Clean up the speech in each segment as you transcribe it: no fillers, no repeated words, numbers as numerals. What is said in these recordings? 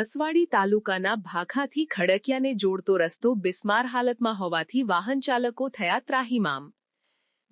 નસવાડી તાલુકાના ભાખાથી ખડકિયાને જોડતો રસ્તો બિસ્માર હાલતમાં હોવાથી વાહન ચાલકો થયા ત્રાહિમામ।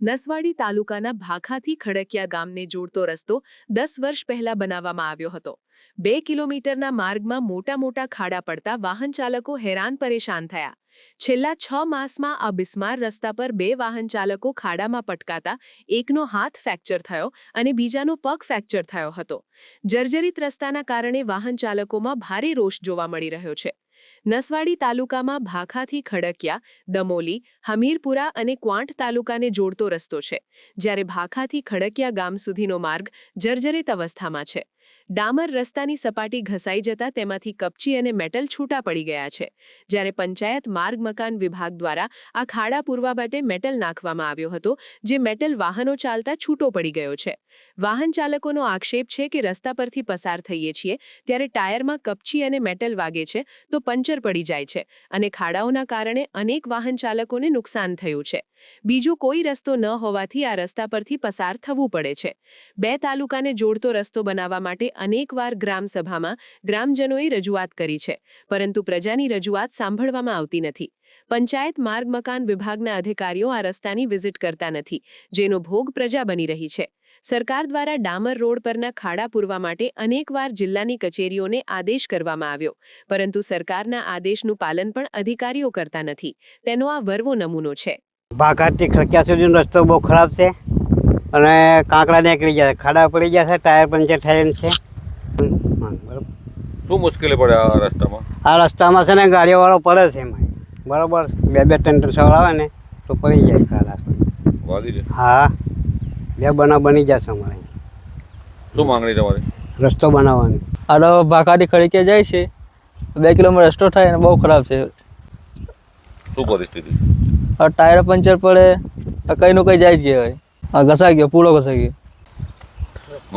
નસવાડી તાલુકાના ભાખાથી ખડકિયા ગામને જોડતો રસ્તો 10 વર્ષ પહેલા બનાવવામાં આવ્યો હતો। 2 કિલોમીટરના માર્ગમાં મોટા ખાડા પડતા વાહન ચાલકો હેરાન પરેશાન થયા। છેલ્લા 6 માસમાં આ બિસ્માર રસ્તા પર 2 વાહન ચાલકો ખાડામાં પટકાતા એકનો હાથ ફ્રેક્ચર થયો અને બીજાનો પગ ફ્રેક્ચર થયો હતો। જર્જરિત રસ્તાના કારણે વાહન ચાલકોમાં ભારે રોષ જોવા મળી રહ્યો છે। નસવાડી તાલુકામાં ભાખાથી ખડકિયા, દમોલી, હમીરપુરા અને ક્વાંટ તાલુકાને જોડતો રસ્તો છે, જ્યારે ભાખાથી ખડકિયા ગામ સુધીનો માર્ગ જર્જરિત અવસ્થામાં છે। ડામર રસ્તાની સપાટી ઘસાઈ જતા તેમાંથી કપચી અને મેટલ છૂટા પડી ગયા છે, જ્યારે પંચાયત માર્ગ મકાન વિભાગ દ્વારા આ ખાડા પૂરવા માટે મેટલ નાખવામાં આવ્યો હતો, જે મેટલ વાહનો ચાલતા છૂટો પડી ગયો છે। વાહન ચાલકોનો આક્ષેપ છે કે રસ્તા પરથી પસાર થઈએ છીએ ત્યારે ટાયરમાં કપચી અને મેટલ વાગે છે તો પંચર પડી જાય છે અને ખાડાઓના કારણે અનેક વાહન ચાલકોને નુકસાન થયું છે। બીજો કોઈ રસ્તો ન હોવાથી આ રસ્તા પરથી પસાર થવું પડે છે। 2 તાલુકાને જોડતો રસ્તો બનાવવા માટે અનેકવાર ગ્રામસભામાં ગ્રામજનોએ રજૂઆત કરી છે, પરંતુ પ્રજાની રજૂઆત સાંભળવામાં આવતી નથી। પંચાયત માર્ગ મકાન વિભાગના અધિકારીઓ આ રસ્તાની વિઝિટ કરતા નથી, જેનો ભોગ પ્રજા બની રહી છે। સરકાર દ્વારા ડામર રોડ પરના ખાડા પૂરવા માટે અનેકવાર જિલ્લાની કચેરીઓને આદેશ કરવામાં આવ્યો, પરંતુ સરકારના આદેશનું પાલન પણ અધિકારીઓ કરતા નથી। તેનો આ વરવો નમૂનો છે। ભાખાથી ખડકિયા સુધીનો રસ્તો બહુ ખરાબ છે અને કાંકરા નીકળી જાય, ખાડા પડી ગયા છે, ટાયર પંચર થયેલ છે। શું મુશ્કેલી પડે આ રસ્તામાં? આ રસ્તામાં છે ને ગાડીઓવાળો પડે છે એમાં, બરાબર 2-3 સવાર આવે ને તો પડી જાય ખાડા, વાગી જાય। હા, 2 બનાવ બની જશે અમારે। શું માંગણી તમારી? રસ્તો બનાવવાની। આ ભાખાથી ખડકિયા જાય છે, 2 કિલોમીટર રસ્તો થાય અને બહુ ખરાબ છે। શું પરિસ્થિતિ? આ ટાયર પંચર પડે, કંઈનું કંઈ જાય જ હોય, આ ઘસાઈ ગયો, પૂરો ઘસાઈ ગયો।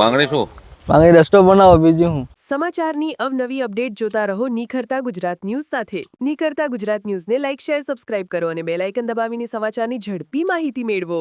માંગણી શું? માંગણી રસ્તો બનાવો, બીજું શું। સમાચારની અવનવી અપડેટ જોતા રહો નિખરતા ગુજરાત ન્યૂઝ સાથે। નિખરતા ગુજરાત ન્યૂઝને લાઇક, શેર, સબસ્ક્રાઇબ કરો અને બેલ આઇકન દબાવીને સમાચારની ઝડપી માહિતી મેળવો।